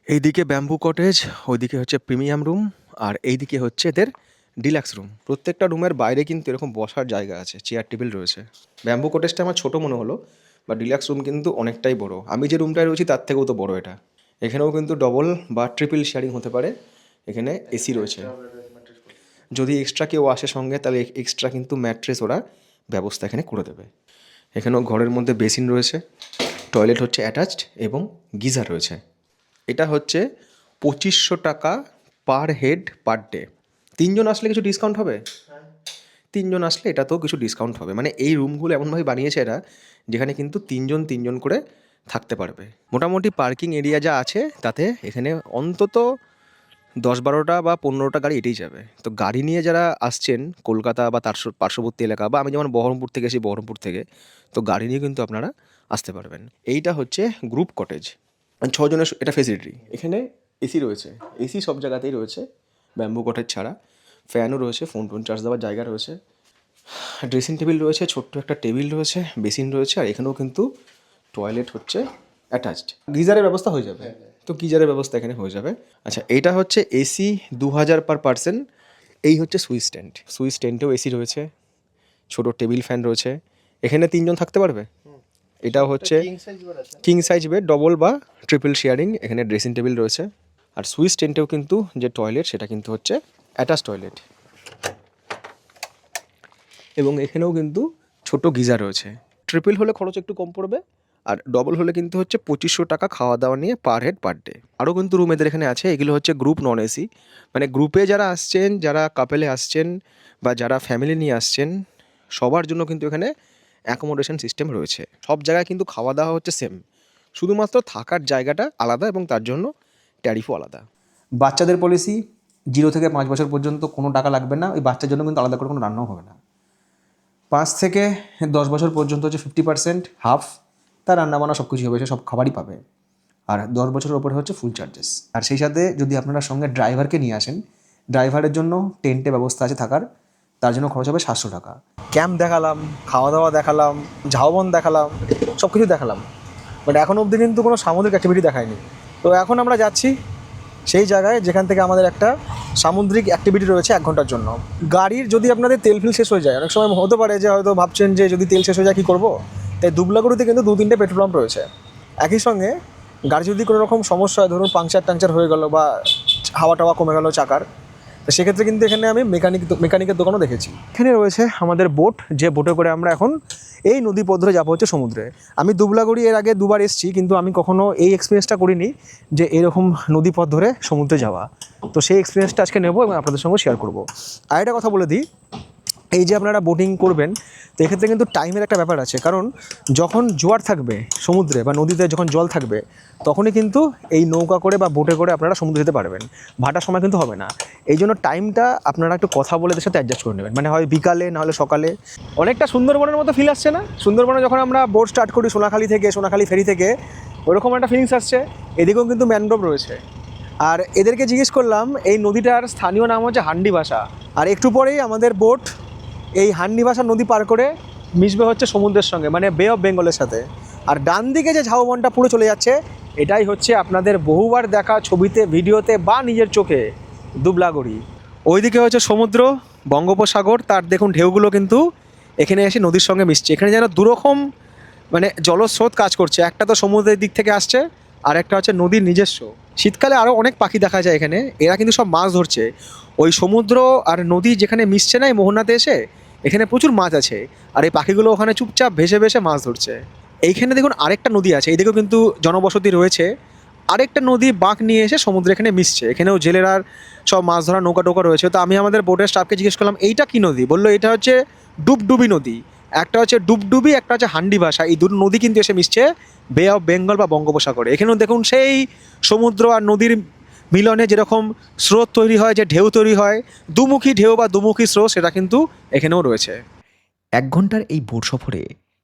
এইদিকে ব্যাম্বু কটেজ, ওইদিকে হচ্ছে প্রিমিয়াম রুম, আর এইদিকে হচ্ছে এদের ডিলাক্স রুম। প্রত্যেকটা রুমের বাইরে কিন্তু এরকম বসার জায়গা আছে, চেয়ার টেবিল রয়েছে। ব্যাম্বু কটেজটা আমার ছোটো মনে হলো, বা ডিলাক্স রুম কিন্তু অনেকটাই বড়। আমি যে রুমটায় রয়েছি তার থেকেও তো বড় এটা। এখানেও কিন্তু ডবল বা ট্রিপল শেয়ারিং হতে পারে। এখানে এসি রয়েছে, যদি এক্সট্রা কেউ আসে সঙ্গে তাহলে এক্সট্রা কিন্তু ম্যাট্রেস ওরা ব্যবস্থা এখানে করে দেবে। এখানেও ঘরের মধ্যে বেসিন রয়েছে, টয়লেট হচ্ছে অ্যাটাচড এবং গিজার রয়েছে। এটা হচ্ছে 2500 টাকা পার হেড পার ডে। 3জন আসলে কিছু ডিসকাউন্ট হবে? 3জন আসলে এটাতেও কিছু ডিসকাউন্ট হবে। মানে এই রুমগুলো এমনভাবে বানিয়েছে এরা, যেখানে কিন্তু 3জন করে থাকতে পারবে। মোটামুটি পার্কিং এরিয়া যা আছে তাতে এখানে অন্তত 10-12টা বা 15টা গাড়ি এটেই যাবে। তো গাড়ি নিয়ে যারা আসছেন কলকাতা বা তার পার্শ্ববর্তী এলাকা, বা আমি যেমন বহরমপুর থেকে এসেছি, বহরমপুর থেকে, তো গাড়ি নিয়ে কিন্তু আপনারা আসতে পারবেন। এইটা হচ্ছে গ্রুপ কটেজ, 6 জনের এটা ফেসিলিটি। এখানে এসি রয়েছে, এসি সব জায়গাতেই রয়েছে ব্যাম্বু কটেজ ছাড়া। ফ্যানও রয়েছে, ফোন চার্জ দেওয়ার জায়গা রয়েছে, ড্রেসিং টেবিল রয়েছে, ছোট্ট একটা টেবিল রয়েছে, বেসিন রয়েছে, আর এখানেও কিন্তু টয়লেট হচ্ছে অ্যাটাচড। গিজারের ব্যবস্থা হয়ে যাবে, তো গিজারের ব্যবস্থা এখানে হয়ে যাবে। আচ্ছা, এইটা হচ্ছে এসি 2000 পার পারসন। এই হচ্ছে সুইচ স্ট্যান্ডেও এসি রয়েছে, ছোট টেবিল ফ্যান রয়েছে। এখানে 3জন থাকতে পারবে। এটাও হচ্ছে কিং সাইজ বেড, ডবল বা ট্রিপল শেয়ারিং। এখানে ড্রেসিং টেবিল রয়েছে, আর সুইচ টেন্টেও কিন্তু যে টয়লেট সেটা কিন্তু হচ্ছে অ্যাটাচ টয়লেট, এবং এখানেও কিন্তু ছোট গিজার রয়েছে। ট্রিপল হলে খরচ একটু কম পড়বে, আর ডবল হলে কিন্তু হচ্ছে 2500 টাকা খাওয়া দাওয়া নিয়ে পার হেড পার ডে। আরও কিন্তু রুম এদের এখানে আছে। এগুলো হচ্ছে গ্রুপ নন এসি, মানে গ্রুপে যারা আসছেন, যারা কাপেলে আসছেন বা যারা ফ্যামিলি নিয়ে আসছেন, সবার জন্য কিন্তু এখানে অ্যাকোমোডেশন সিস্টেম রয়েছে। সব জায়গায় কিন্তু খাওয়া দাওয়া হচ্ছে সেম, শুধুমাত্র থাকার জায়গাটা আলাদা এবং তার জন্য ট্যারিফও আলাদা। বাচ্চাদের পলিসি 0 থেকে 5 বছর পর্যন্ত কোনো টাকা লাগবে না। ওই বাচ্চার জন্য কিন্তু আলাদা করে কোনো রান্নাও হবে না। 5 থেকে 10 বছর পর্যন্ত হচ্ছে 50% হাফ, তার রান্নাবান্না সব কিছু হবে, সে সব খাবারই পাবে। আর 10 বছরের ওপরে হচ্ছে ফুল চার্জেস। আর সেই সাথে যদি আপনারা সঙ্গে ড্রাইভারকে নিয়ে আসেন, ড্রাইভারের জন্য টেন্টে ব্যবস্থা আছে থাকার, তার জন্য খরচ হবে 700 টাকা। ক্যাম্প দেখালাম, খাওয়া দাওয়া দেখালাম, ঝাউবন দেখালাম, সব কিছু দেখালাম, বাট এখনও অবধি কিন্তু কোনো সামুদ্রিক অ্যাক্টিভিটি দেখায়নি। তো এখন আমরা যাচ্ছি সেই জায়গায় যেখান থেকে আমাদের একটা সামুদ্রিক অ্যাক্টিভিটি রয়েছে 1 ঘন্টার জন্য। গাড়ির যদি আপনাদের তেল ফিল শেষ হয়ে যায়, অনেক সময় হতে পারে যে হয়তো ভাবছেন যে যদি তেল শেষ হয়ে যায় কী করবো, তাই দুবলাগুড়িতে কিন্তু 2-3টে পেট্রোল পাম্প রয়েছে। একই সঙ্গে গাড়ি যদি কোনো রকম সমস্যা হয়, ধরুন পাংচার হয়ে গেল বা হাওয়া টাওয়া কমে গেল চাকার, তো সেক্ষেত্রে কিন্তু এখানে আমি মেকানিকের দোকানও দেখেছি। এখানে রয়েছে আমাদের বোট, যে বোটে করে আমরা এখন এই নদী পথ ধরে যাবো হচ্ছে সমুদ্রে। আমি দুবলাগড়ি এর আগে 2বার এসেছি, কিন্তু আমি কখনো এই এক্সপিরিয়েন্সটা করিনি যে এরকম নদী পথ ধরে সমুদ্রে যাওয়া। তো সেই এক্সপিরিয়েন্সটা আজকে নেবো এবং আপনাদের সঙ্গে শেয়ার করবো। আর একটা কথা বলে দিই, এই যে আপনারা বোটিং করবেন, তো এক্ষেত্রে কিন্তু টাইমের একটা ব্যাপার আছে। কারণ যখন জোয়ার থাকবে সমুদ্রে বা নদীতে, যখন জল থাকবে, তখনই কিন্তু এই নৌকা করে বা বোটে করে আপনারা সমুদ্রে যেতে পারবেন, ভাটার সময় কিন্তু হবে না। এই জন্য টাইমটা আপনারা একটু কথা বলে এদের সাথে অ্যাডজাস্ট করে নেবেন, মানে হয় বিকালে নাহলে সকালে। অনেকটা সুন্দরবনের মতো ফিল আসছে না? সুন্দরবনে যখন আমরা বোট স্টার্ট করি সোনাখালি ফেরি থেকে, ওরকম একটা ফিলিংস আসছে। এদিকেও কিন্তু ম্যানগ্রোভ রয়েছে। আর এদেরকে জিজ্ঞেস করলাম, এই নদীটার স্থানীয় নাম হচ্ছে হান্ডিভাষা। আর একটু পরেই আমাদের বোট এই হান্ডিভাষা নদী পার করে মিশবে হচ্ছে সমুদ্রের সঙ্গে, মানে বে অফ বেঙ্গলের সাথে। আর ডান দিকে যে ঝাউবনটা পুরো চলে যাচ্ছে, এটাই হচ্ছে আপনাদের বহুবার দেখা ছবিতে, ভিডিওতে বা নিজের চোখে দুবলাগড়ি। ওইদিকে হচ্ছে সমুদ্র, বঙ্গোপসাগর, তার দেখুন ঢেউগুলো কিন্তু এখানে এসে নদীর সঙ্গে মিশছে। এখানে যেন দুরকম মানে জলস্রোত কাজ করছে, একটা তো সমুদ্রের দিক থেকে আসছে, আর একটা হচ্ছে নদীর নিজস্ব। শীতকালে আরও অনেক পাখি দেখা যায় এখানে, এরা কিন্তু সব মাছ ধরছে। ওই সমুদ্র আর নদী যেখানে মিশছে না এই মোহনাতে এসে, এখানে প্রচুর মাছ আছে, আর এই পাখিগুলো ওখানে চুপচাপ ভেসে ভেসে মাছ ধরছে। এইখানে দেখুন আরেকটা নদী আছে, এইদিকেও কিন্তু জনবসতি রয়েছে। আরেকটা নদী বাঁক নিয়ে এসে সমুদ্রে এখানে মিশছে, এখানেও জেলেরা সব মাছ ধরা নৌকা টোকা রয়েছে। তো আমি আমাদের বোটের স্টাফকে জিজ্ঞেস করলাম, এইটা কী নদী? বললো এটা হচ্ছে ডুবডুবি নদী। একটা হচ্ছে ডুবডুবি, একটা হচ্ছে হান্ডিভাষা। এই দুটো নদী কিন্তু এসে মিশছে বে অফ বেঙ্গল বা বঙ্গোপসাগরে। এখানেও দেখুন সেই সমুদ্র আর নদীর মিলনে যেরকম স্রোত তৈরি হয়, যে ঢেউ তৈরি হয়, দুমুখী ঢেউ বা দুমুখী স্রোত, সেটা কিন্তু এখানেও রয়েছে। 1 ঘন্টার এই বোট সফরে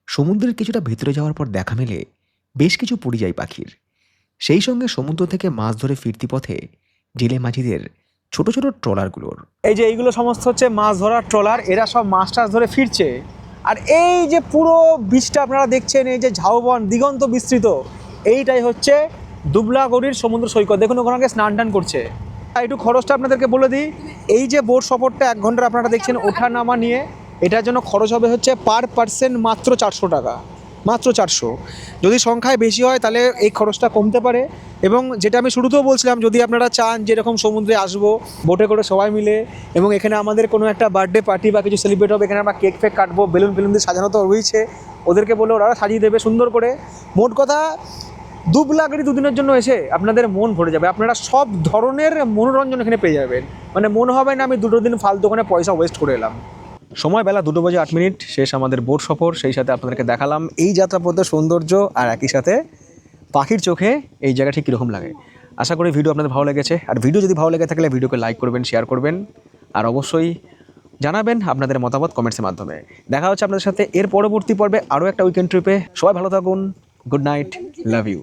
সমুদ্রের কিছুটা ভেতরে যাওয়ার পর দেখা মেলে বেশ কিছু পরিযায়ী পাখির। সেই সঙ্গে সমুদ্র থেকে মাছ ধরে ফিরতি পথে জেলে মাঝিদের ছোট ছোট ট্রলারগুলোর। এই যে এইগুলো সমস্ত হচ্ছে মাছ ধরার ট্রলার, এরা সব মাছ টাছ ধরে ফিরছে। আর এই যে পুরো বীজটা আপনারা দেখছেন, এই যে ঝাউবন দিগন্ত বিস্তৃত, এইটাই হচ্ছে দুবলাগড়ির সমুদ্র সৈকত। দেখুন ওখানে স্নান টান করছে। একটু খরচটা আপনাদেরকে বলে দিই, এই যে বোট সফরটা 1 ঘন্টার আপনারা দেখছেন ওঠা নামা নিয়ে, এটার জন্য খরচ হবে হচ্ছে পার পার্সন মাত্র 400 টাকা, মাত্র 400। যদি সংখ্যায় বেশি হয় তাহলে এই খরচটা কমতে পারে। এবং যেটা আমি শুরুতেও বলছিলাম, যদি আপনারা চান যে এরকম সমুদ্রে আসবো বোটে করে সবাই মিলে, এবং এখানে আমাদের কোনো একটা বার্থডে পার্টি বা কিছু সেলিব্রেট হবে, এখানে আমরা কেক ফেক কাটবো, বেলুন দিয়ে সাজানো তো রয়েছে, ওদেরকে বলে ওরা সাজিয়ে দেবে সুন্দর করে। মোট কথা দুবলাগড়ি 2 দিনের জন্য এসে আপনাদের মন ভরে যাবে, আপনারা সব ধরনের মনোরঞ্জন এখানে পেয়ে যাবেন। মানে মনে হবে না আমি 2 দিন ফালতু ওখানে পয়সা ওয়েস্ট করে এলাম। সময় বেলা 2:08 শেষ আমাদের বোট সফর। সেই সাথে আপনাদেরকে দেখালাম এই যাত্রাপথের সৌন্দর্য, আর একই সাথে পাখির চোখে এই জায়গা ঠিক কীরকম লাগে। আশা করি ভিডিও আপনাদের ভালো লেগেছে। আর ভিডিও যদি ভালো লেগে থাকলে ভিডিওকে লাইক করবেন, শেয়ার করবেন, আর অবশ্যই জানাবেন আপনাদের মতামত কমেন্টসের মাধ্যমে। দেখা হচ্ছে আপনাদের সাথে এর পরবর্তী পর্বে আরও একটা উইকেন্ড ট্রিপে। সবাই ভালো থাকুন, গুড নাইট, লাভ ইউ।